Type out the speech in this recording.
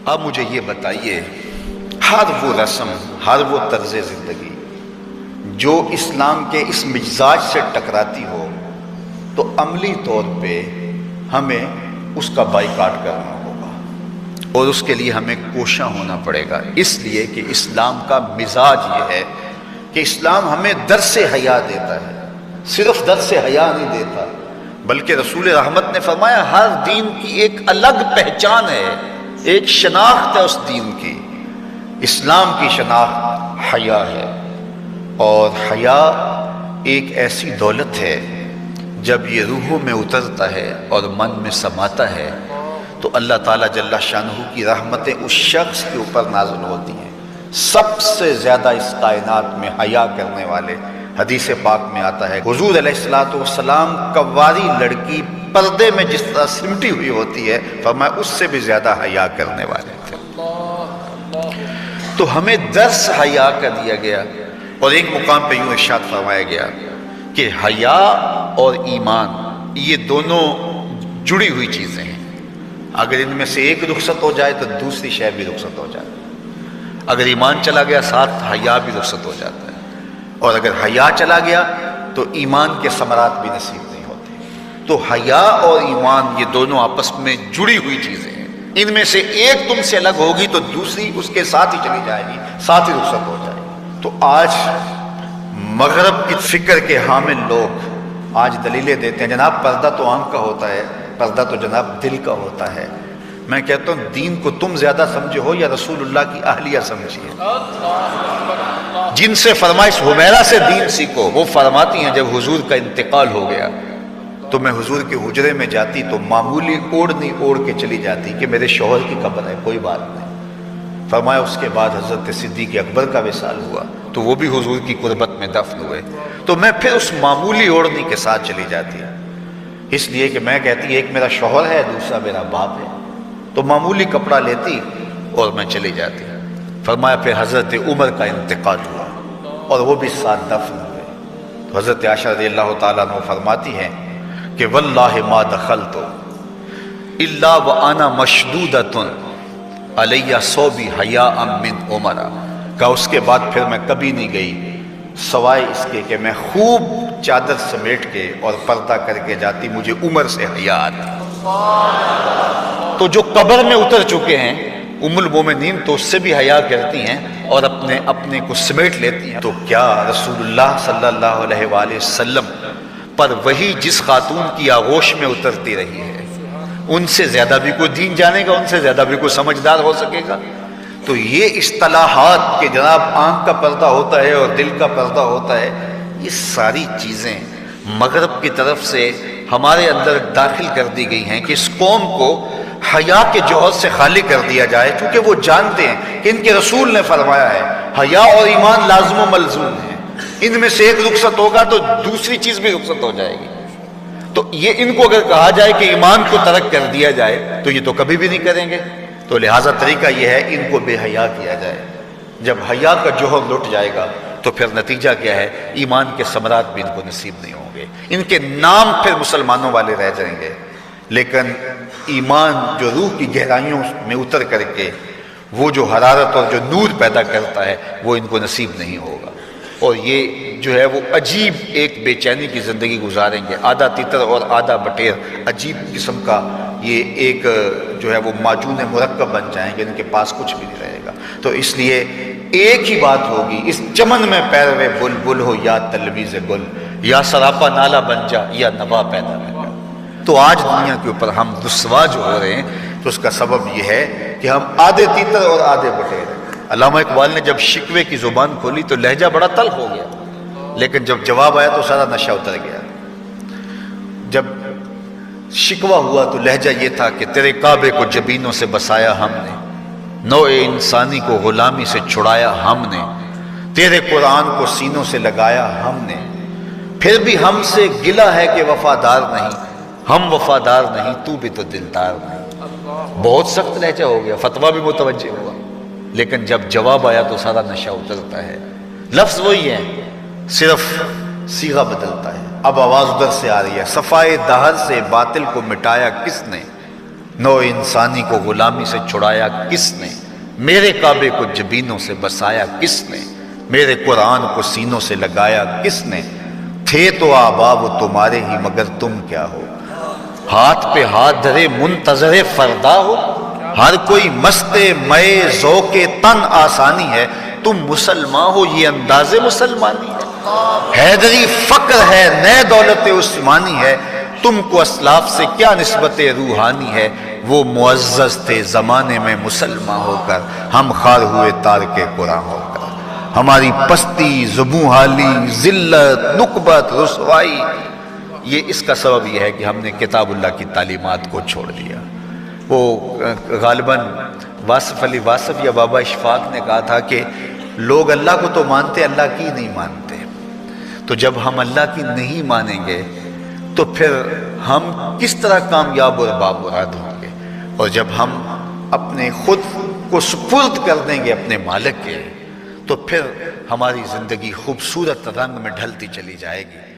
اب مجھے یہ بتائیے، ہر وہ رسم، ہر وہ طرز زندگی جو اسلام کے اس مزاج سے ٹکراتی ہو تو عملی طور پہ ہمیں اس کا بائیکاٹ کرنا ہوگا، اور اس کے لیے ہمیں کوشاں ہونا پڑے گا، اس لیے کہ اسلام کا مزاج یہ ہے کہ اسلام ہمیں درس حیا دیتا ہے، صرف درس حیا نہیں دیتا، بلکہ رسول رحمت نے فرمایا ہر دین کی ایک الگ پہچان ہے، ایک شناخت ہے اس دین کی۔ اسلام کی شناخت حیا ہے، اور حیا ایک ایسی دولت ہے جب یہ روحوں میں اترتا ہے اور من میں سماتا ہے تو اللہ تعالیٰ جل شانہ کی رحمتیں اس شخص کے اوپر نازل ہوتی ہیں۔ سب سے زیادہ اس کائنات میں حیا کرنے والے، حدیث پاک میں آتا ہے حضور علیہ الصلوۃ والسلام کواری لڑکی پردے میں جس طرح سمٹی ہوئی ہوتی ہے، فرمایا اس سے بھی زیادہ حیا کرنے والے تھے۔ تو ہمیں درس حیا کا دیا گیا، اور ایک مقام پہ یوں ارشاد فرمایا گیا کہ حیا اور ایمان یہ دونوں جڑی ہوئی چیزیں ہیں، اگر ان میں سے ایک رخصت ہو جائے تو دوسری شے بھی رخصت ہو جاتی ہے، اگر ایمان چلا گیا ساتھ حیا بھی رخصت ہو جاتا ہے، اور اگر حیا چلا گیا تو ایمان کے ثمرات بھی نصیب نہیں ہوتے۔ تو حیا اور ایمان یہ دونوں آپس میں جڑی ہوئی چیزیں ہیں، ان میں سے ایک تم سے الگ ہوگی تو دوسری اس کے ساتھ ہی چلی جائے گی، ساتھ ہی رخصت ہو جائے گی۔ تو آج مغرب کی فکر کے حامل لوگ آج دلیلیں دیتے ہیں جناب پردہ تو آنکھ کا ہوتا ہے، پردہ تو جناب دل کا ہوتا ہے۔ میں کہتا ہوں دین کو تم زیادہ سمجھے ہو یا رسول اللہ کی اہلیہ سمجھیے؟ جن سے فرمائش حمیرہ سے دین سیکھو، وہ فرماتی ہیں جب حضور کا انتقال ہو گیا تو میں حضور کے حجرے میں جاتی تو معمولی اوڑھنی اوڑھ کے چلی جاتی کہ میرے شوہر کی قبر ہے، کوئی بات نہیں۔ فرمایا اس کے بعد حضرت صدیق اکبر کا وصال ہوا تو وہ بھی حضور کی قربت میں دفن ہوئے، تو میں پھر اس معمولی اوڑھنی کے ساتھ چلی جاتی، اس لیے کہ میں کہتی ایک میرا شوہر ہے دوسرا میرا باپ ہے، تو معمولی کپڑا لیتی اور میں چلی جاتی۔ فرمایا پھر حضرت عمر کا انتقال ہوا اور وہ بھی ساتھ دفن ہوئے، تو حضرت عائشہ رضی اللہ تعالیٰ عنہ فرماتی ہیں کہ واللہ ما دخلت الا وانا مشدودۃ علیہ صوبی حیاء من عمر، کہ اس کے بعد پھر میں کبھی نہیں گئی سوائے اس کے کہ میں خوب چادر سمیٹ کے اور پردہ کر کے جاتی، مجھے عمر سے حیا آتی۔ تو جو قبر میں اتر چکے ہیں ام المومنین تو اس سے بھی حیا کرتی ہیں اور اپنے کو سمیٹ لیتی ہیں، تو کیا رسول اللہ صلی اللہ علیہ وآلہ وسلم پر وہی جس خاتون کی آغوش میں اترتی رہی ہے ان سے زیادہ بھی کوئی دین جانے گا، ان سے زیادہ بھی کوئی سمجھدار ہو سکے گا؟ تو یہ اصطلاحات کہ جناب آنکھ کا پردہ ہوتا ہے اور دل کا پردہ ہوتا ہے، یہ ساری چیزیں مغرب کی طرف سے ہمارے اندر داخل کر دی گئی ہیں کہ اس قوم کو حیا کے جوہر سے خالی کر دیا جائے، کیونکہ وہ جانتے ہیں کہ ان کے رسول نے فرمایا ہے حیا اور ایمان لازم و ملزوم ہیں، ان میں سے ایک رخصت ہوگا تو دوسری چیز بھی رخصت ہو جائے گی۔ تو یہ ان کو اگر کہا جائے کہ ایمان کو ترک کر دیا جائے تو یہ تو کبھی بھی نہیں کریں گے، تو لہٰذا طریقہ یہ ہے ان کو بے حیا کیا جائے۔ جب حیا کا جوہر لٹ جائے گا تو پھر نتیجہ کیا ہے؟ ایمان کے ثمرات بھی ان کو نصیب نہیں ہوں گے، ان کے نام پھر مسلمانوں والے رہ جائیں گے، لیکن ایمان جو روح کی گہرائیوں میں اتر کر کے وہ جو حرارت اور جو نور پیدا کرتا ہے وہ ان کو نصیب نہیں ہوگا، اور یہ جو ہے وہ عجیب ایک بے چینی کی زندگی گزاریں گے، آدھا تیتر اور آدھا بٹیر، عجیب قسم کا یہ ایک جو ہے وہ معجون مرکب بن جائیں گے، ان کے پاس کچھ بھی نہیں رہے گا۔ تو اس لیے ایک ہی بات ہوگی، اس چمن میں پیروے بلبل ہو یا تلمیذ گل، یا سراپا نالا بن جا یا نوا پیدا کر۔ تو آج دنیا کے اوپر ہم رسوا جو ہو رہے ہیں تو اس کا سبب یہ ہے کہ ہم آدھے تیتر اور آدھے بٹیر ہیں۔ علامہ اقبال نے جب شکوے کی زبان کھولی تو لہجہ بڑا تلخ ہو گیا، لیکن جب جواب آیا تو سارا نشہ اتر گیا۔ جب شکوہ ہوا تو لہجہ یہ تھا کہ تیرے کعبے کو جبینوں سے بسایا ہم نے، نوع انسانی کو غلامی سے چھڑایا ہم نے، تیرے قرآن کو سینوں سے لگایا ہم نے، پھر بھی ہم سے گلہ ہے کہ وفادار نہیں، ہم وفادار نہیں تو بھی تو دلدار نہیں۔ بہت سخت لہجہ ہو گیا، فتویٰ بھی متوجہ ہوا، لیکن جب جواب آیا تو سارا نشہ اترتا ہے۔ لفظ وہی ہے، صرف صیغہ بدلتا ہے۔ اب آواز ادھر سے آ رہی ہے، صفائے دہر سے باطل کو مٹایا کس نے، نو انسانی کو غلامی سے چھڑایا کس نے؟ میرے کعبے کو جبینوں سے بسایا کس نے؟ میرے قرآن کو سینوں سے لگایا کس نے؟ تھے تو آباب تمہارے ہی مگر تم کیا ہو؟ ہاتھ پہ ہاتھ دھرے منتظر فردا ہو، ہر کوئی مست مئے ذوق تن آسانی ہے، تم مسلمان ہو یہ انداز مسلمانی ہے؟ حیدری فقر ہے نئے دولت عثمانی ہے، تم کو اسلاف سے کیا نسبت روحانی ہے؟ وہ معزز تھے زمانے میں مسلمان ہو کر، ہم خار ہوئے تارک قرآن ہو کر۔ ہماری پستی، زبوں حالی، ذلت، نکبت، رسوائی، یہ اس کا سبب یہ ہے کہ ہم نے کتاب اللہ کی تعلیمات کو چھوڑ دیا۔ وہ غالباً واصف علی واصف یا بابا اشفاق نے کہا تھا کہ لوگ اللہ کو تو مانتے، اللہ کی نہیں مانتے۔ تو جب ہم اللہ کی نہیں مانیں گے تو پھر ہم کس طرح کامیاب اور بامراد ہوں گے؟ اور جب ہم اپنے خود کو سپرد کر دیں گے اپنے مالک کے، تو پھر ہماری زندگی خوبصورت رنگ میں ڈھلتی چلی جائے گی۔